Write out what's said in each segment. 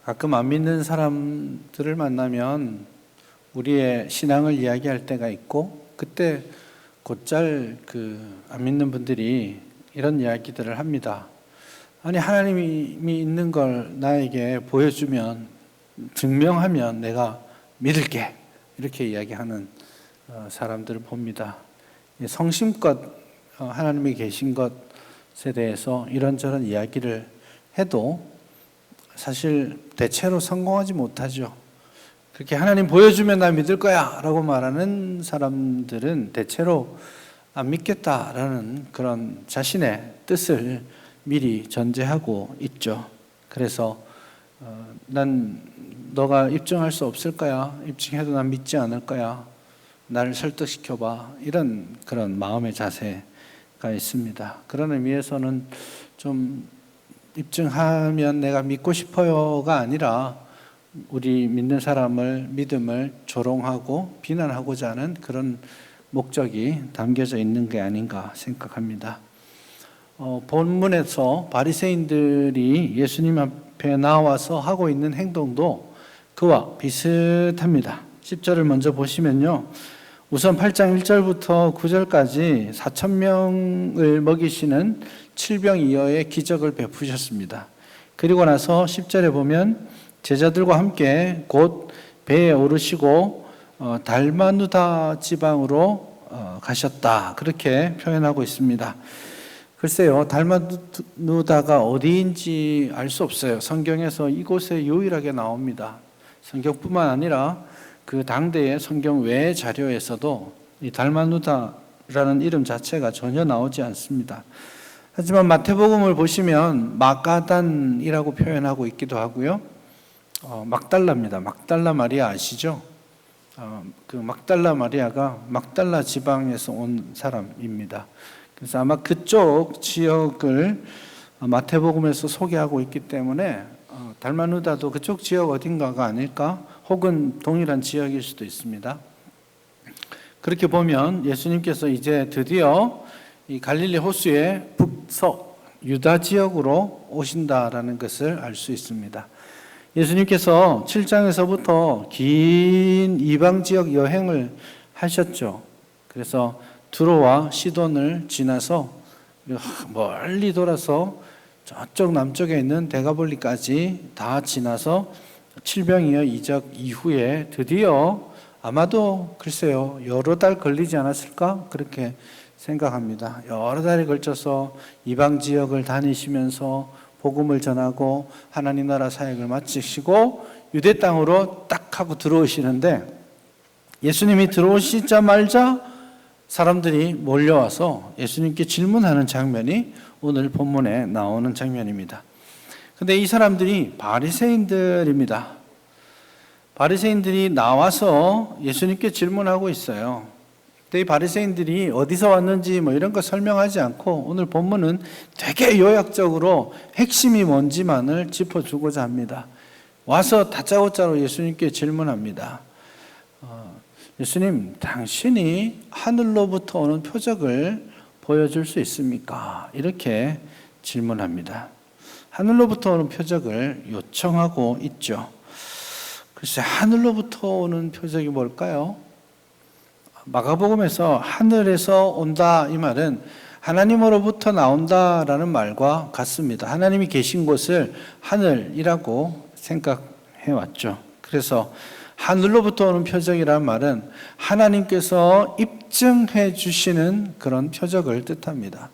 가끔 안 믿는 사람들을 만나면 우리의 신앙을 이야기할 때가 있고, 그때 곧잘 안 믿는 분들이 이런 이야기들을 합니다. 아니, 하나님이 있는 걸 나에게 보여주면, 증명하면 내가 믿을게, 이렇게 이야기하는 사람들을 봅니다. 성심껏 하나님이 계신 것에 대해서 이런저런 이야기를 해도 사실 대체로 성공하지 못하죠. 그렇게 하나님 보여주면 나 믿을 거야 라고 말하는 사람들은 대체로 안 믿겠다라는 그런 자신의 뜻을 미리 전제하고 있죠. 그래서 난 너가 입증할 수 없을 거야, 입증해도 난 믿지 않을 거야, 나를 설득시켜봐, 이런 그런 마음의 자세가 있습니다. 그런 의미에서는 좀 입증하면 내가 믿고 싶어요가 아니라 우리 믿는 사람을, 믿음을 조롱하고 비난하고자 하는 그런 목적이 담겨져 있는 게 아닌가 생각합니다. 본문에서 바리새인들이 예수님 앞에 나와서 하고 있는 행동도 그와 비슷합니다. 10절을 먼저 보시면요, 우선 8장 1절부터 9절까지 4,000명을 먹이시는 칠병이어의 기적을 베푸셨습니다. 그리고 나서 10절에 보면 제자들과 함께 곧 배에 오르시고 달마누다 지방으로 가셨다, 그렇게 표현하고 있습니다. 글쎄요, 달마누다가 어디인지 알 수 없어요. 성경에서 이곳에 유일하게 나옵니다. 성경뿐만 아니라 그 당대의 성경 외의 자료에서도 이 달마누다라는 이름 자체가 전혀 나오지 않습니다. 하지만 마태복음을 보시면 마가단이라고 표현하고 있기도 하고요. 막달라입니다. 막달라 마리아 아시죠? 그 막달라 마리아가 막달라 지방에서 온 사람입니다. 그래서 아마 그쪽 지역을 마태복음에서 소개하고 있기 때문에 달마누다도 그쪽 지역 어딘가가 아닐까? 혹은 동일한 지역일 수도 있습니다. 그렇게 보면 예수님께서 이제 드디어 이 갈릴리 호수의 북서 유다 지역으로 오신다라는 것을 알 수 있습니다. 예수님께서 7장에서부터 긴 이방 지역 여행을 하셨죠. 그래서 두로와 시돈을 지나서 멀리 돌아서 저쪽 남쪽에 있는 데가볼리까지 다 지나서 칠병이어 이적 이후에 드디어 아마도 글쎄요, 여러 달 걸리지 않았을까 그렇게 생각합니다. 여러 달에 걸쳐서 이방 지역을 다니시면서 복음을 전하고 하나님 나라 사역을 마치시고 유대 땅으로 딱 하고 들어오시는데, 예수님이 들어오시자마자 사람들이 몰려와서 예수님께 질문하는 장면이 오늘 본문에 나오는 장면입니다. 근데 이 사람들이 바리새인들입니다. 바리새인들이 나와서 예수님께 질문하고 있어요. 근데 이 바리새인들이 어디서 왔는지 이런 거 설명하지 않고 오늘 본문은 되게 요약적으로 핵심이 뭔지만을 짚어주고자 합니다. 와서 다짜고짜로 예수님께 질문합니다. 예수님, 당신이 하늘로부터 오는 표적을 보여줄 수 있습니까? 이렇게 질문합니다. 하늘로부터 오는 표적을 요청하고 있죠. 글쎄, 하늘로부터 오는 표적이 뭘까요? 마가복음에서 하늘에서 온다 이 말은 하나님으로부터 나온다라는 말과 같습니다. 하나님이 계신 곳을 하늘이라고 생각해 왔죠. 그래서 하늘로부터 오는 표적이라는 말은 하나님께서 입증해 주시는 그런 표적을 뜻합니다.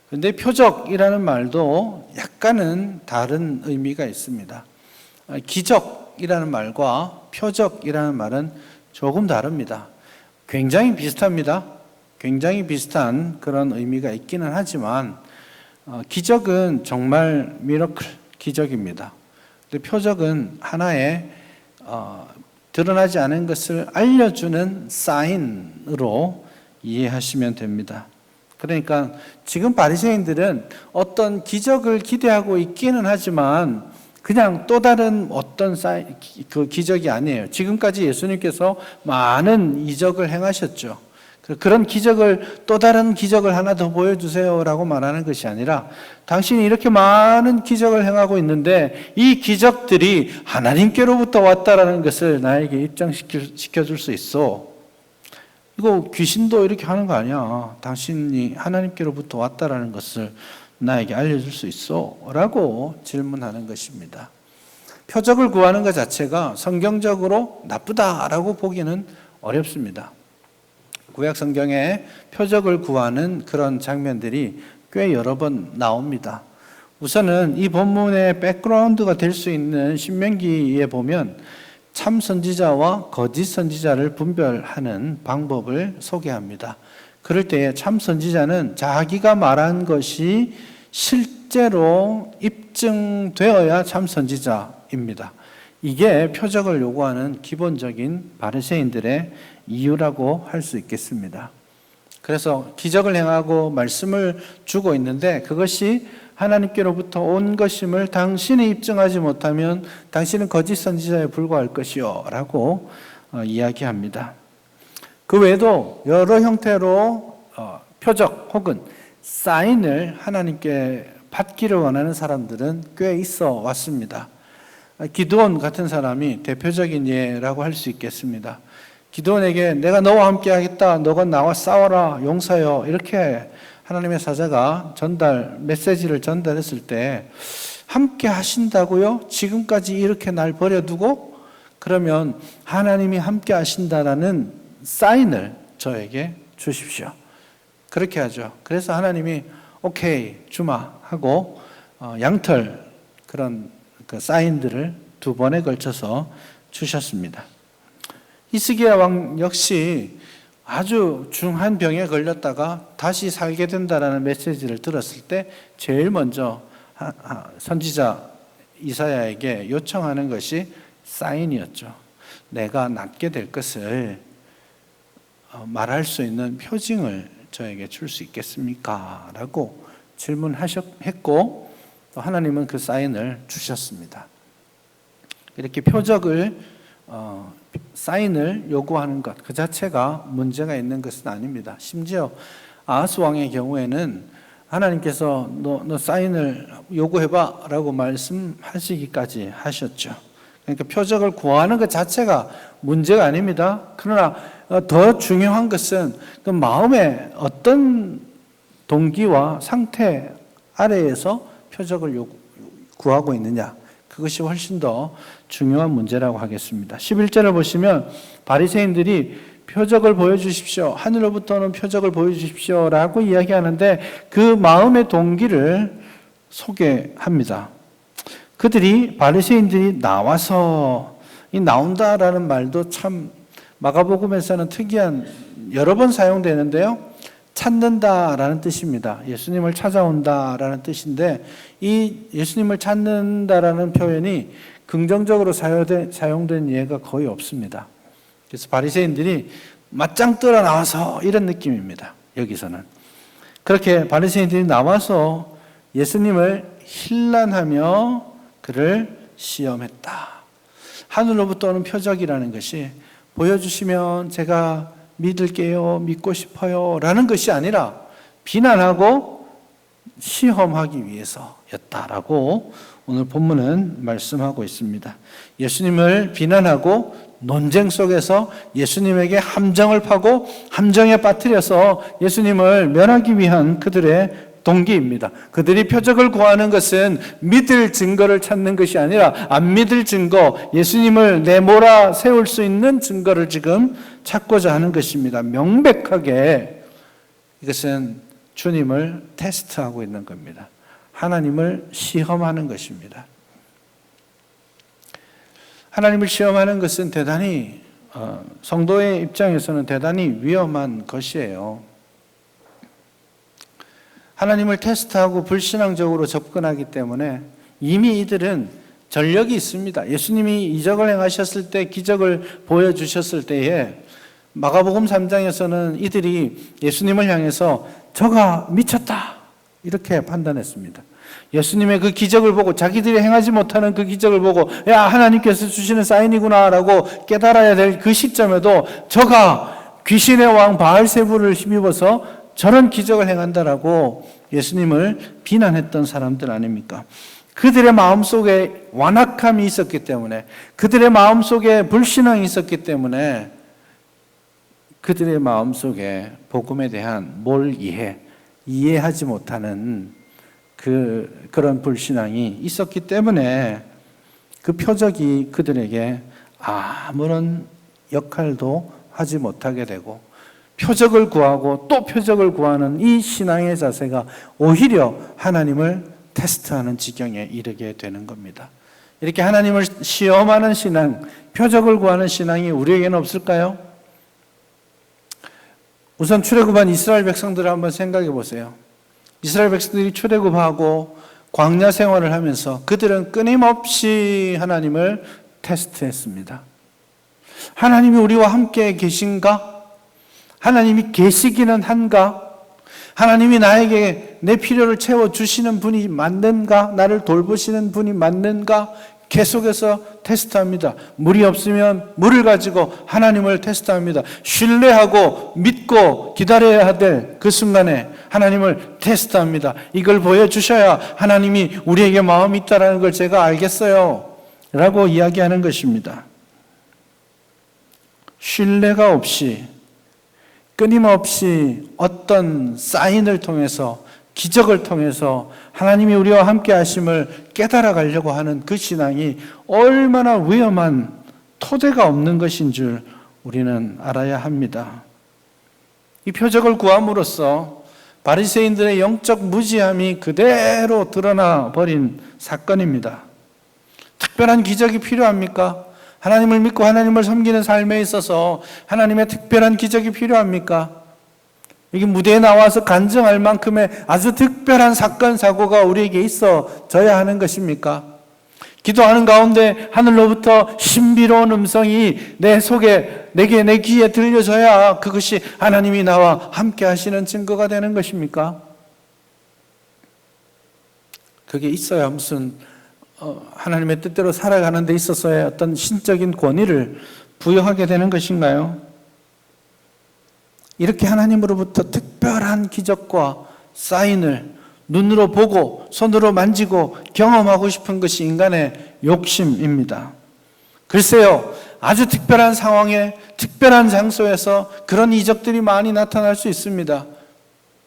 그런데 표적이라는 말도 약간은 다른 의미가 있습니다. 기적이라는 말과 표적이라는 말은 조금 다릅니다. 굉장히 비슷합니다. 굉장히 비슷한 그런 의미가 있기는 하지만 기적은 정말 미러클, 기적입니다. 근데 표적은 하나의 드러나지 않은 것을 알려주는 사인으로 이해하시면 됩니다. 그러니까 지금 바리새인들은 어떤 기적을 기대하고 있기는 하지만 그냥 또 다른 어떤 그 기적이 아니에요. 지금까지 예수님께서 많은 이적을 행하셨죠. 그런 기적을, 또 다른 기적을 하나 더 보여주세요라고 말하는 것이 아니라 당신이 이렇게 많은 기적을 행하고 있는데 이 기적들이 하나님께로부터 왔다라는 것을 나에게 입증시켜줄 수 있어. 이거 귀신도 이렇게 하는 거 아니야. 당신이 하나님께로부터 왔다라는 것을 나에게 알려줄 수 있어? 라고 질문하는 것입니다. 표적을 구하는 것 자체가 성경적으로 나쁘다라고 보기는 어렵습니다. 구약 성경에 표적을 구하는 그런 장면들이 꽤 여러 번 나옵니다. 우선은 이 본문의 백그라운드가 될 수 있는 신명기에 보면 참 선지자와 거짓 선지자를 분별하는 방법을 소개합니다. 그럴 때에 참 선지자는 자기가 말한 것이 실제로 입증되어야 참 선지자입니다. 이게 표적을 요구하는 기본적인 바리새인들의 이유라고 할 수 있겠습니다. 그래서 기적을 행하고 말씀을 주고 있는데 그것이 하나님께로부터 온 것임을 당신이 입증하지 못하면 당신은 거짓 선지자에 불과할 것이요 라고 이야기합니다. 그 외에도 여러 형태로 표적 혹은 사인을 하나님께 받기를 원하는 사람들은 꽤 있어 왔습니다. 기드온 같은 사람이 대표적인 예라고 할 수 있겠습니다. 기드온에게 내가 너와 함께 하겠다, 너가 나와 싸워라, 용서요, 이렇게 하나님의 사자가 메시지를 전달했을 때 함께 하신다고요? 지금까지 이렇게 날 버려두고? 그러면 하나님이 함께 하신다라는 사인을 저에게 주십시오. 그렇게 하죠. 그래서 하나님이 오케이 주마 하고 양털 그런 그 사인들을 2번에 걸쳐서 주셨습니다. 히스기야 왕 역시 아주 중한 병에 걸렸다가 다시 살게 된다라는 메시지를 들었을 때 제일 먼저 선지자 이사야에게 요청하는 것이 사인이었죠. 내가 낫게 될 것을 말할 수 있는 표징을 저에게 줄 수 있겠습니까? 라고 질문했고 또 하나님은 그 사인을 주셨습니다. 이렇게 표적을 사인을 요구하는 것 그 자체가 문제가 있는 것은 아닙니다. 심지어 아하스 왕의 경우에는 하나님께서 너 사인을 요구해봐 라고 말씀하시기까지 하셨죠. 그러니까 표적을 구하는 것 자체가 문제가 아닙니다. 그러나 더 중요한 것은 그 마음의 어떤 동기와 상태 아래에서 표적을 구하고 있느냐, 그것이 훨씬 더 중요한 문제라고 하겠습니다. 11절을 보시면 바리새인들이 표적을 보여주십시오, 하늘로부터는 표적을 보여주십시오 라고 이야기하는데 그 마음의 동기를 소개합니다. 바리새인들이 나와서, 이 나온다라는 말도 참 마가복음에서는 특이한 여러 번 사용되는데요. 찾는다라는 뜻입니다. 예수님을 찾아온다라는 뜻인데 이 예수님을 찾는다라는 표현이 긍정적으로 사용된 예가 거의 없습니다. 그래서 바리새인들이 맞짱 뜨러 나와서 이런 느낌입니다. 여기서는 그렇게 바리새인들이 나와서 예수님을 힐난하며 그를 시험했다. 하늘로부터 오는 표적이라는 것이 보여주시면 제가 믿을게요, 믿고 싶어요 라는 것이 아니라 비난하고 시험하기 위해서였다라고 오늘 본문은 말씀하고 있습니다. 예수님을 비난하고 논쟁 속에서 예수님에게 함정을 파고 함정에 빠뜨려서 예수님을 면하기 위한 그들의 동기입니다. 그들이 표적을 구하는 것은 믿을 증거를 찾는 것이 아니라 안 믿을 증거, 예수님을 내몰아 세울 수 있는 증거를 지금 찾고자 하는 것입니다. 명백하게 이것은 주님을 테스트하고 있는 겁니다. 하나님을 시험하는 것입니다. 하나님을 시험하는 것은 대단히 성도의 입장에서는 대단히 위험한 것이에요. 하나님을 테스트하고 불신앙적으로 접근하기 때문에 이미 이들은 전력이 있습니다. 예수님이 이적을 행하셨을 때, 기적을 보여주셨을 때에 마가복음 3장에서는 이들이 예수님을 향해서 저가 미쳤다 이렇게 판단했습니다. 예수님의 그 기적을 보고, 자기들이 행하지 못하는 그 기적을 보고 야, 하나님께서 주시는 사인이구나 라고 깨달아야 될 그 시점에도 저가 귀신의 왕 바알세불을 힘입어서 저런 기적을 행한다라고 예수님을 비난했던 사람들 아닙니까? 그들의 마음속에 완악함이 있었기 때문에, 그들의 마음속에 불신앙이 있었기 때문에 그들의 마음속에 복음에 대한 뭘 이해하지 못하는 그런 불신앙이 있었기 때문에 그 표적이 그들에게 아무런 역할도 하지 못하게 되고, 표적을 구하고 또 표적을 구하는 이 신앙의 자세가 오히려 하나님을 테스트하는 지경에 이르게 되는 겁니다. 이렇게 하나님을 시험하는 신앙, 표적을 구하는 신앙이 우리에게는 없을까요? 우선 출애굽한 이스라엘 백성들을 한번 생각해 보세요. 이스라엘 백성들이 출애굽하고 광야 생활을 하면서 그들은 끊임없이 하나님을 테스트했습니다. 하나님이 우리와 함께 계신가? 하나님이 계시기는 한가? 하나님이 나에게 내 필요를 채워주시는 분이 맞는가? 나를 돌보시는 분이 맞는가? 계속해서 테스트합니다. 물이 없으면 물을 가지고 하나님을 테스트합니다. 신뢰하고 믿고 기다려야 될 그 순간에 하나님을 테스트합니다. 이걸 보여주셔야 하나님이 우리에게 마음이 있다는 걸 제가 알겠어요 라고 이야기하는 것입니다. 신뢰가 없이 끊임없이 어떤 사인을 통해서, 기적을 통해서 하나님이 우리와 함께 하심을 깨달아 가려고 하는 그 신앙이 얼마나 위험한 토대가 없는 것인 줄 우리는 알아야 합니다. 이 표적을 구함으로써 바리새인들의 영적 무지함이 그대로 드러나 버린 사건입니다. 특별한 기적이 필요합니까? 하나님을 믿고 하나님을 섬기는 삶에 있어서 하나님의 특별한 기적이 필요합니까? 이게 무대에 나와서 간증할 만큼의 아주 특별한 사건, 사고가 우리에게 있어져야 하는 것입니까? 기도하는 가운데 하늘로부터 신비로운 음성이 내 속에, 내게, 내 귀에 들려져야 그것이 하나님이 나와 함께 하시는 증거가 되는 것입니까? 그게 있어야 무슨 하나님의 뜻대로 살아가는 데 있어서의 어떤 신적인 권위를 부여하게 되는 것인가요? 이렇게 하나님으로부터 특별한 기적과 사인을 눈으로 보고 손으로 만지고 경험하고 싶은 것이 인간의 욕심입니다. 글쎄요, 아주 특별한 상황에 특별한 장소에서 그런 이적들이 많이 나타날 수 있습니다.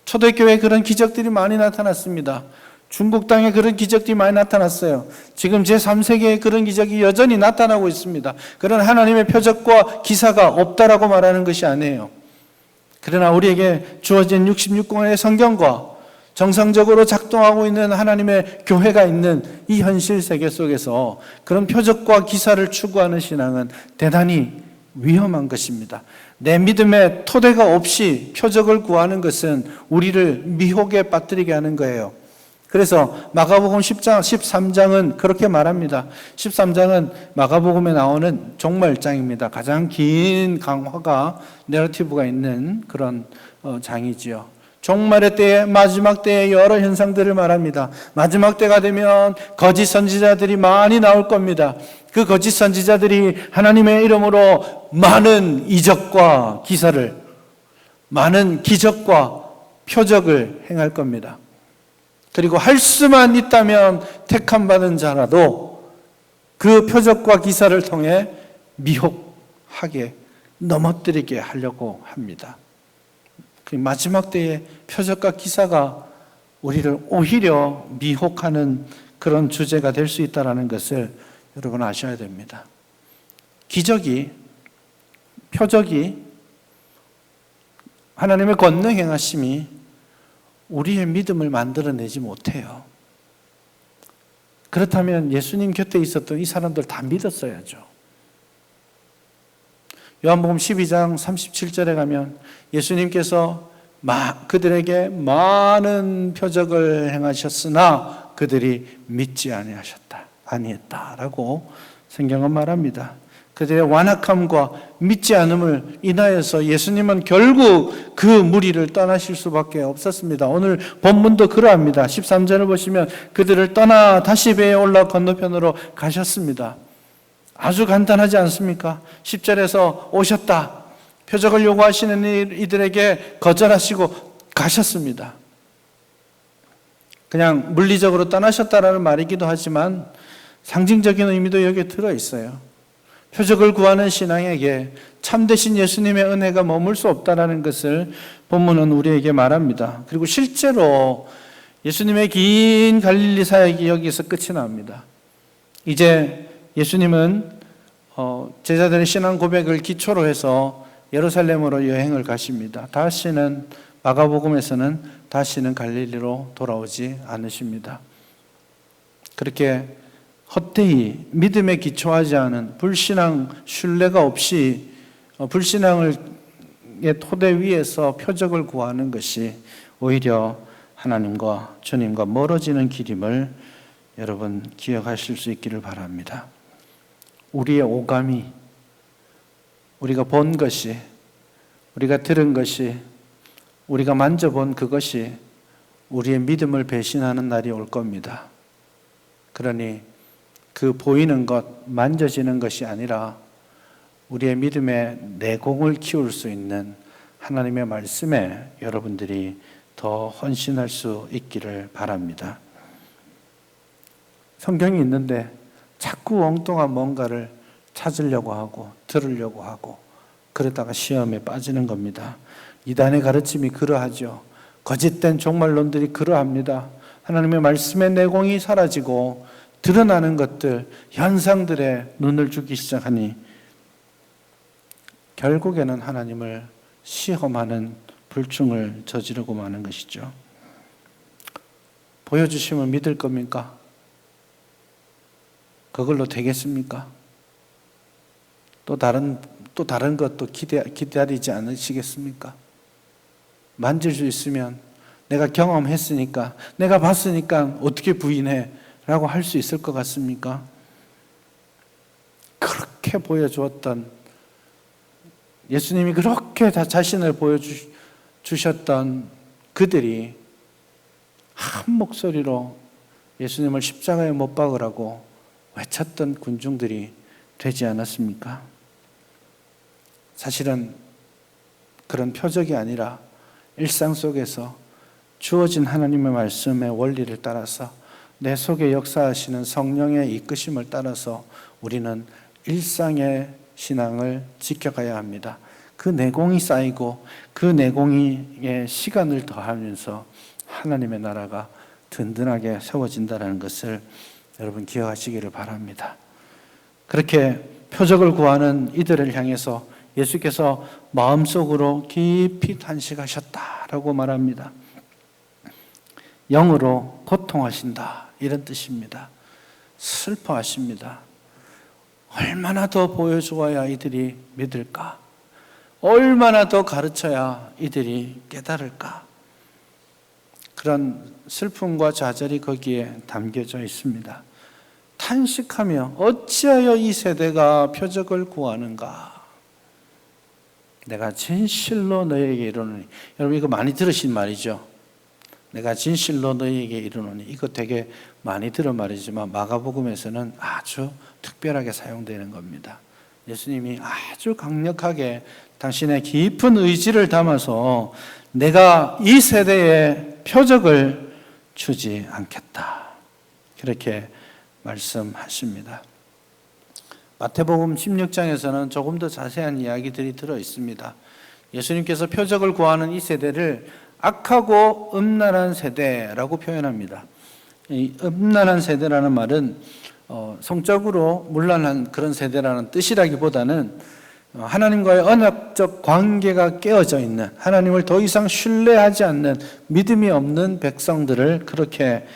초대교회에 그런 기적들이 많이 나타났습니다. 중국 땅에 그런 기적들이 많이 나타났어요. 지금 제3세계에 그런 기적이 여전히 나타나고 있습니다. 그런 하나님의 표적과 기사가 없다라고 말하는 것이 아니에요. 그러나 우리에게 주어진 66권의 성경과 정상적으로 작동하고 있는 하나님의 교회가 있는 이 현실 세계 속에서 그런 표적과 기사를 추구하는 신앙은 대단히 위험한 것입니다. 내 믿음의 토대가 없이 표적을 구하는 것은 우리를 미혹에 빠뜨리게 하는 거예요. 그래서 마가복음 13장은 그렇게 말합니다. 13장은 마가복음에 나오는 종말장입니다. 가장 긴 강화가, 내러티브가 있는 그런 장이지요. 종말의 때에, 마지막 때에 여러 현상들을 말합니다. 마지막 때가 되면 거짓 선지자들이 많이 나올 겁니다. 그 거짓 선지자들이 하나님의 이름으로 많은 이적과 기사를, 많은 기적과 표적을 행할 겁니다. 그리고 할 수만 있다면 택함 받은 자라도 그 표적과 기사를 통해 미혹하게 넘어뜨리게 하려고 합니다. 그 마지막 때의 표적과 기사가 우리를 오히려 미혹하는 그런 주제가 될 수 있다는 것을 여러분 아셔야 됩니다. 기적이, 표적이, 하나님의 권능 행하심이 우리의 믿음을 만들어내지 못해요. 그렇다면 예수님 곁에 있었던 이 사람들 다 믿었어야죠. 요한복음 12장 37절에 가면 예수님께서 그들에게 많은 표적을 행하셨으나 그들이 믿지 아니했다라고 성경은 말합니다. 그들의 완악함과 믿지 않음을 인하여서 예수님은 결국 그 무리를 떠나실 수밖에 없었습니다. 오늘 본문도 그러합니다. 13절을 보시면 그들을 떠나 다시 배에 올라 건너편으로 가셨습니다. 아주 간단하지 않습니까? 10절에서 오셨다. 표적을 요구하시는 이들에게 거절하시고 가셨습니다. 그냥 물리적으로 떠나셨다라는 말이기도 하지만 상징적인 의미도 여기에 들어있어요. 표적을 구하는 신앙에게 참되신 예수님의 은혜가 머물 수 없다라는 것을 본문은 우리에게 말합니다. 그리고 실제로 예수님의 긴 갈릴리 사역이 여기서 끝이 납니다. 이제 예수님은 제자들의 신앙 고백을 기초로 해서 예루살렘으로 여행을 가십니다. 다시는 마가복음에서는 다시는 갈릴리로 돌아오지 않으십니다. 그렇게 헛되이 믿음에 기초하지 않은 불신앙, 신뢰가 없이 불신앙의 토대 위에서 표적을 구하는 것이 오히려 하나님과 주님과 멀어지는 길임을 여러분 기억하실 수 있기를 바랍니다. 우리의 오감이, 우리가 본 것이, 우리가 들은 것이, 우리가 만져본 그것이 우리의 믿음을 배신하는 날이 올 겁니다. 그러니 그 보이는 것, 만져지는 것이 아니라 우리의 믿음의 내공을 키울 수 있는 하나님의 말씀에 여러분들이 더 헌신할 수 있기를 바랍니다. 성경이 있는데 자꾸 엉뚱한 뭔가를 찾으려고 하고 들으려고 하고 그러다가 시험에 빠지는 겁니다. 이단의 가르침이 그러하죠. 거짓된 종말론들이 그러합니다. 하나님의 말씀의 내공이 사라지고 드러나는 것들, 현상들에 눈을 주기 시작하니 결국에는 하나님을 시험하는 불충을 저지르고 마는 것이죠. 보여주시면 믿을 겁니까? 그걸로 되겠습니까? 또 다른 것도 기다리지 않으시겠습니까? 만질 수 있으면 내가 경험했으니까, 내가 봤으니까 어떻게 부인해? 라고 할 수 있을 것 같습니까? 그렇게 보여주었던, 예수님이 그렇게 다 자신을 보여주셨던 그들이 한 목소리로 예수님을 십자가에 못 박으라고 외쳤던 군중들이 되지 않았습니까? 사실은 그런 표적이 아니라 일상 속에서 주어진 하나님의 말씀의 원리를 따라서 내 속에 역사하시는 성령의 이끄심을 따라서 우리는 일상의 신앙을 지켜가야 합니다. 그 내공이 쌓이고 그 내공에 시간을 더하면서 하나님의 나라가 든든하게 세워진다는 것을 여러분 기억하시기를 바랍니다. 그렇게 표적을 구하는 이들을 향해서 예수께서 마음속으로 깊이 탄식하셨다라고 말합니다. 영으로 고통하신다 이런 뜻입니다. 슬퍼하십니다. 얼마나 더 보여주어야 이들이 믿을까? 얼마나 더 가르쳐야 이들이 깨달을까? 그런 슬픔과 좌절이 거기에 담겨져 있습니다. 탄식하며 어찌하여 이 세대가 표적을 구하는가? 내가 진실로 너에게 이르노니. 여러분 이거 많이 들으신 말이죠. 내가 진실로 너에게 이르노니. 이거 되게 많이 들은 말이지만 마가복음에서는 아주 특별하게 사용되는 겁니다. 예수님이 아주 강력하게 당신의 깊은 의지를 담아서 내가 이 세대에 표적을 주지 않겠다. 그렇게 말씀하십니다. 마태복음 16장에서는 조금 더 자세한 이야기들이 들어 있습니다. 예수님께서 표적을 구하는 이 세대를 악하고 음란한 세대라고 표현합니다. 이 음란한 세대라는 말은 성적으로 문란한 그런 세대라는 뜻이라기보다는 하나님과의 언약적 관계가 깨어져 있는, 하나님을 더 이상 신뢰하지 않는 믿음이 없는 백성들을 그렇게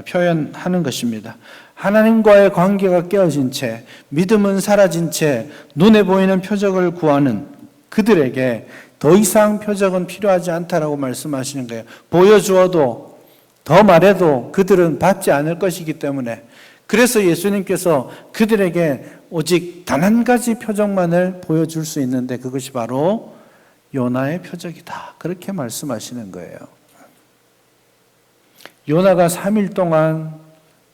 표현하는 것입니다. 하나님과의 관계가 깨어진 채, 믿음은 사라진 채 눈에 보이는 표적을 구하는 그들에게 더 이상 표적은 필요하지 않다라고 말씀하시는 거예요. 보여주어도 더 말해도 그들은 받지 않을 것이기 때문에, 그래서 예수님께서 그들에게 오직 단 한 가지 표적만을 보여줄 수 있는데 그것이 바로 요나의 표적이다. 그렇게 말씀하시는 거예요. 요나가 3일 동안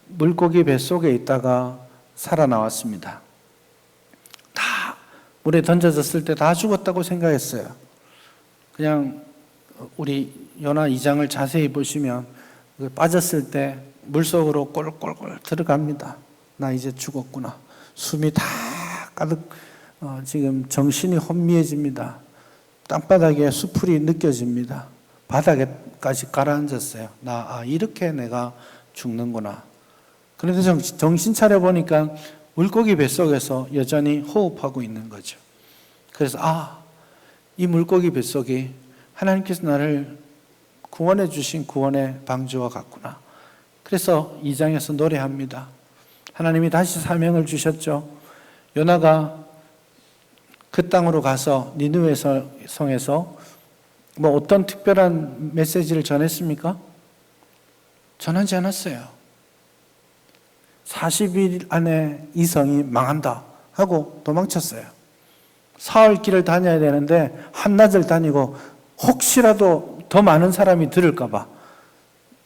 물고기 뱃속에 있다가 살아나왔습니다. 다 물에 던져졌을 때 다 죽었다고 생각했어요. 그냥 우리 요나 2장을 자세히 보시면 빠졌을 때 물속으로 꼴꼴꼴 들어갑니다. 나 이제 죽었구나. 숨이 다 가득 지금 정신이 혼미해집니다. 땅바닥에 수풀이 느껴집니다. 바닥에까지 가라앉았어요. 이렇게 내가 죽는구나. 그런데 정신 차려 보니까 물고기 뱃속에서 여전히 호흡하고 있는 거죠. 그래서 이 물고기 뱃속이 하나님께서 나를 구원해 주신 구원의 방주와 같구나. 그래서 2장에서 노래합니다. 하나님이 다시 사명을 주셨죠. 요나가 그 땅으로 가서 니느웨 성에서 어떤 특별한 메시지를 전했습니까? 전하지 않았어요. 40일 안에 이 성이 망한다 하고 도망쳤어요. 사흘 길을 다녀야 되는데 한낮을 다니고 혹시라도 더 많은 사람이 들을까 봐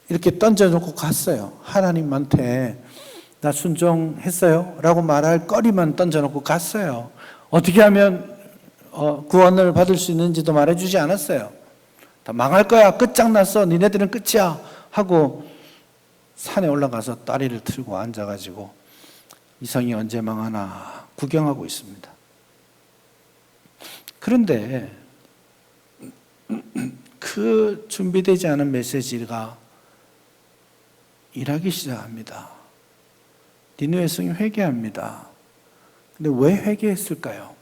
이렇게 던져놓고 갔어요. 하나님한테 나 순종했어요 라고 말할 거리만 던져놓고 갔어요. 어떻게 하면 구원을 받을 수 있는지도 말해주지 않았어요. 다 망할 거야, 끝장났어, 니네들은 끝이야 하고 산에 올라가서 다리를 틀고 앉아가지고 이 성이 언제 망하나 구경하고 있습니다. 그런데 그 준비되지 않은 메시지가 일하기 시작합니다. 니느웨 성이 회개합니다. 근데 왜 회개했을까요?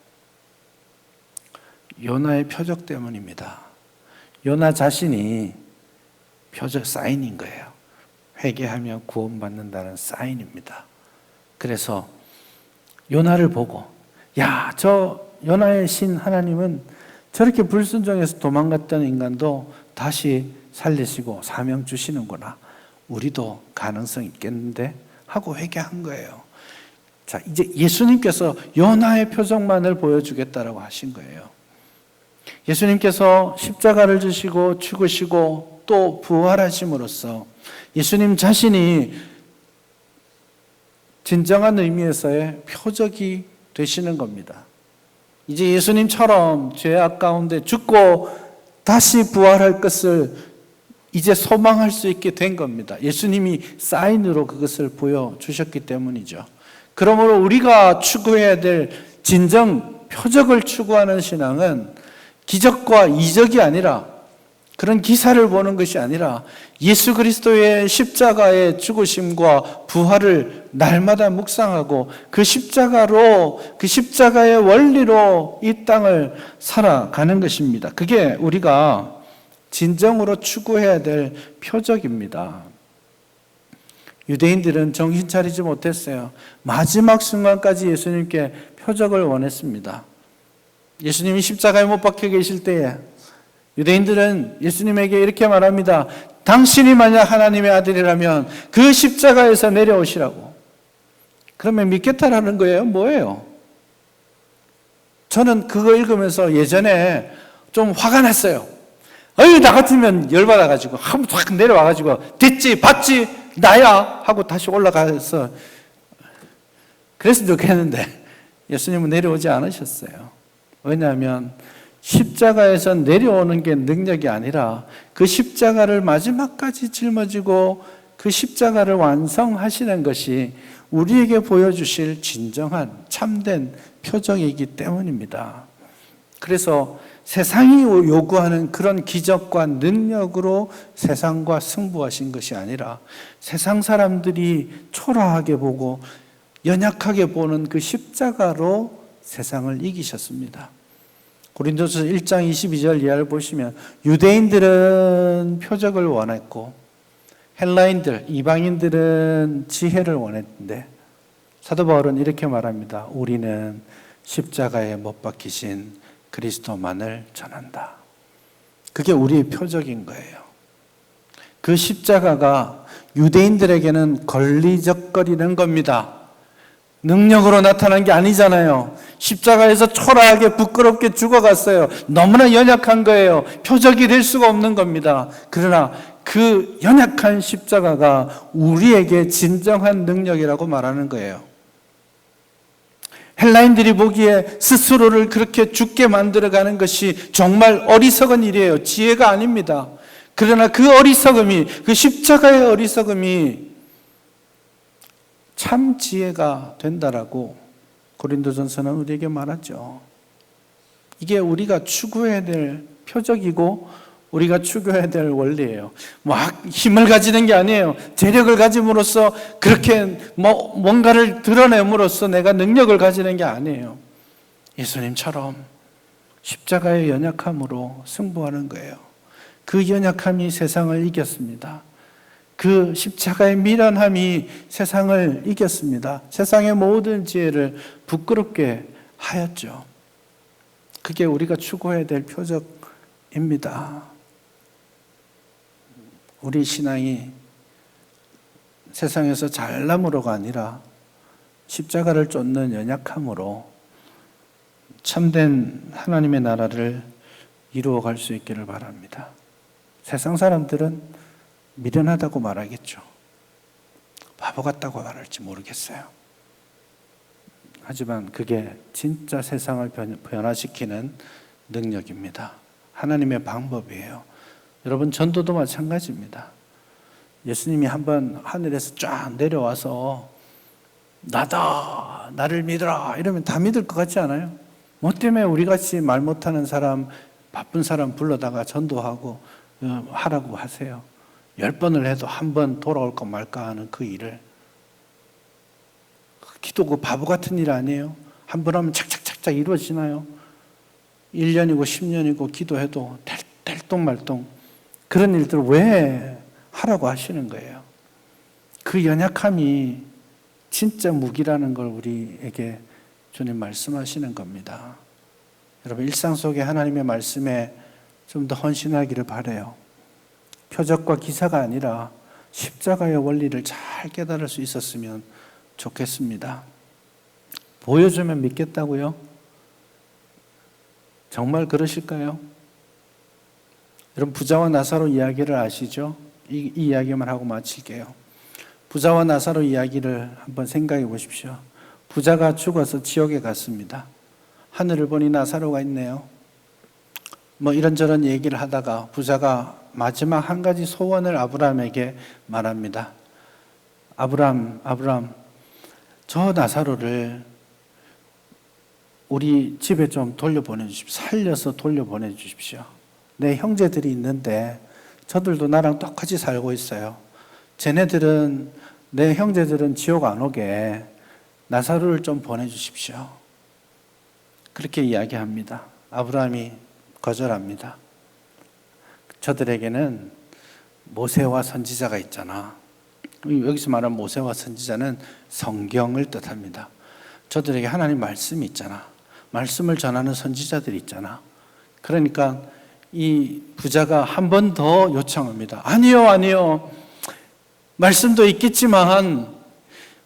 요나의 표적 때문입니다. 요나 자신이 표적 사인인 거예요. 회개하며 구원받는다는 사인입니다. 그래서 요나를 보고 저 요나의 신 하나님은 저렇게 불순종해서 도망갔던 인간도 다시 살리시고 사명 주시는구나. 우리도 가능성 있겠는데 하고 회개한 거예요. 자, 이제 예수님께서 요나의 표적만을 보여주겠다라고 하신 거예요. 예수님께서 십자가를 지시고 죽으시고 또 부활하심으로써 예수님 자신이 진정한 의미에서의 표적이 되시는 겁니다. 이제 예수님처럼 죄악 가운데 죽고 다시 부활할 것을 이제 소망할 수 있게 된 겁니다. 예수님이 사인으로 그것을 보여주셨기 때문이죠. 그러므로 우리가 추구해야 될 진정 표적을 추구하는 신앙은 기적과 이적이 아니라 그런 기사를 보는 것이 아니라 예수 그리스도의 십자가의 죽으심과 부활을 날마다 묵상하고 그 십자가로, 그 십자가의 원리로 이 땅을 살아가는 것입니다. 그게 우리가 진정으로 추구해야 될 표적입니다. 유대인들은 정신 차리지 못했어요. 마지막 순간까지 예수님께 표적을 원했습니다. 예수님이 십자가에 못 박혀 계실 때에 유대인들은 예수님에게 이렇게 말합니다. 당신이 만약 하나님의 아들이라면 그 십자가에서 내려오시라고. 그러면 믿겠다라는 거예요? 뭐예요? 저는 그거 읽으면서 예전에 좀 화가 났어요. 나 같으면 열받아가지고 한번 확 내려와가지고 됐지, 봤지, 나야 하고 다시 올라가서 그랬으면 좋겠는데 예수님은 내려오지 않으셨어요. 왜냐하면 십자가에서 내려오는 게 능력이 아니라 그 십자가를 마지막까지 짊어지고 그 십자가를 완성하시는 것이 우리에게 보여주실 진정한 참된 표적이기 때문입니다. 그래서 세상이 요구하는 그런 기적과 능력으로 세상과 승부하신 것이 아니라 세상 사람들이 초라하게 보고 연약하게 보는 그 십자가로 세상을 이기셨습니다. 고린도서 1장 22절 이하를 보시면 유대인들은 표적을 원했고 헬라인들, 이방인들은 지혜를 원했는데 사도 바울은 이렇게 말합니다. 우리는 십자가에 못 박히신 그리스도만을 전한다. 그게 우리의 표적인 거예요. 그 십자가가 유대인들에게는 걸리적거리는 겁니다. 능력으로 나타난 게 아니잖아요. 십자가에서 초라하게 부끄럽게 죽어갔어요. 너무나 연약한 거예요. 표적이 될 수가 없는 겁니다. 그러나 그 연약한 십자가가 우리에게 진정한 능력이라고 말하는 거예요. 헬라인들이 보기에 스스로를 그렇게 죽게 만들어가는 것이 정말 어리석은 일이에요. 지혜가 아닙니다. 그러나 그 어리석음이, 그 십자가의 어리석음이 참 지혜가 된다라고 고린도전서는 우리에게 말하죠. 이게 우리가 추구해야 될 표적이고 우리가 추구해야 될 원리예요. 막 힘을 가지는 게 아니에요. 재력을 가짐으로써 그렇게 뭔가를 드러냄으로써 내가 능력을 가지는 게 아니에요. 예수님처럼 십자가의 연약함으로 승부하는 거예요. 그 연약함이 세상을 이겼습니다. 그 십자가의 미련함이 세상을 이겼습니다. 세상의 모든 지혜를 부끄럽게 하였죠. 그게 우리가 추구해야 될 표적입니다. 우리 신앙이 세상에서 잘남으로가 아니라 십자가를 쫓는 연약함으로 참된 하나님의 나라를 이루어갈 수 있기를 바랍니다. 세상 사람들은 미련하다고 말하겠죠. 바보 같다고 말할지 모르겠어요. 하지만 그게 진짜 세상을 변화시키는 능력입니다. 하나님의 방법이에요. 여러분, 전도도 마찬가지입니다. 예수님이 한번 하늘에서 쫙 내려와서 나다, 나를 믿어라 이러면 다 믿을 것 같지 않아요? 뭐 때문에 우리같이 말 못하는 사람, 바쁜 사람 불러다가 전도하고 하라고 하세요? 10번을 해도 한 번 돌아올까 말까 하는 그 일을. 기도 그 바보 같은 일 아니에요? 한 번 하면 착착착착 이루어지나요? 1년이고 10년이고 기도해도 델똥말똥 그런 일들을 왜 하라고 하시는 거예요? 그 연약함이 진짜 무기라는 걸 우리에게 주님 말씀하시는 겁니다. 여러분, 일상 속에 하나님의 말씀에 좀 더 헌신하기를 바라요. 표적과 기사가 아니라 십자가의 원리를 잘 깨달을 수 있었으면 좋겠습니다. 보여주면 믿겠다고요? 정말 그러실까요? 여러분, 부자와 나사로 이야기를 아시죠? 이 이야기만 하고 마칠게요. 부자와 나사로 이야기를 한번 생각해 보십시오. 부자가 죽어서 지옥에 갔습니다. 하늘을 보니 나사로가 있네요. 뭐 이런저런 얘기를 하다가 부자가 마지막 한 가지 소원을 아브라함에게 말합니다. 아브라함, 저 나사로를 우리 집에 좀 돌려보내주십시오. 살려서 돌려보내주십시오. 내 형제들이 있는데 저들도 나랑 똑같이 살고 있어요. 내 형제들은 지옥 안 오게 나사로를 좀 보내주십시오. 그렇게 이야기합니다. 아브라함이 거절합니다. 저들에게는 모세와 선지자가 있잖아. 여기서 말하는 모세와 선지자는 성경을 뜻합니다. 저들에게 하나님 말씀이 있잖아. 말씀을 전하는 선지자들이 있잖아. 그러니까 이 부자가 한 번 더 요청합니다. 아니요. 말씀도 있겠지만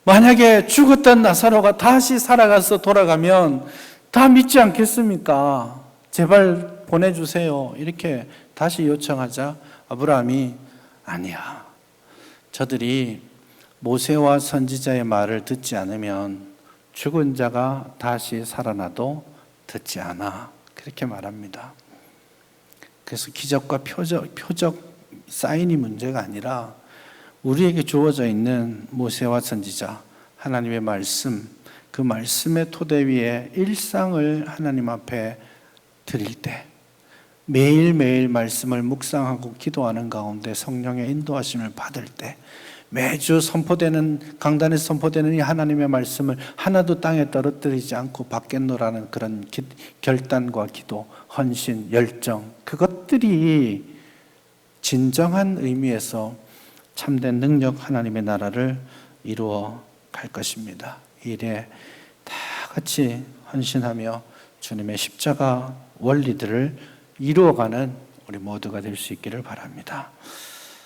만약에 죽었던 나사로가 다시 살아가서 돌아가면 다 믿지 않겠습니까? 제발 보내주세요. 이렇게 다시 요청하자 아브라함이 아니야. 저들이 모세와 선지자의 말을 듣지 않으면 죽은 자가 다시 살아나도 듣지 않아. 그렇게 말합니다. 그래서 기적과 표적 사인이 문제가 아니라 우리에게 주어져 있는 모세와 선지자, 하나님의 말씀, 그 말씀의 토대 위에 일상을 하나님 앞에 드릴 때 매일매일 말씀을 묵상하고 기도하는 가운데 성령의 인도하심을 받을 때 매주 선포되는 강단에서 선포되는 이 하나님의 말씀을 하나도 땅에 떨어뜨리지 않고 받겠노라는 그런 결단과 기도, 헌신, 열정, 그것들이 진정한 의미에서 참된 능력 하나님의 나라를 이루어 갈 것입니다. 이 일에 다 같이 헌신하며 주님의 십자가 원리들을 이루어가는 우리 모두가 될 수 있기를 바랍니다.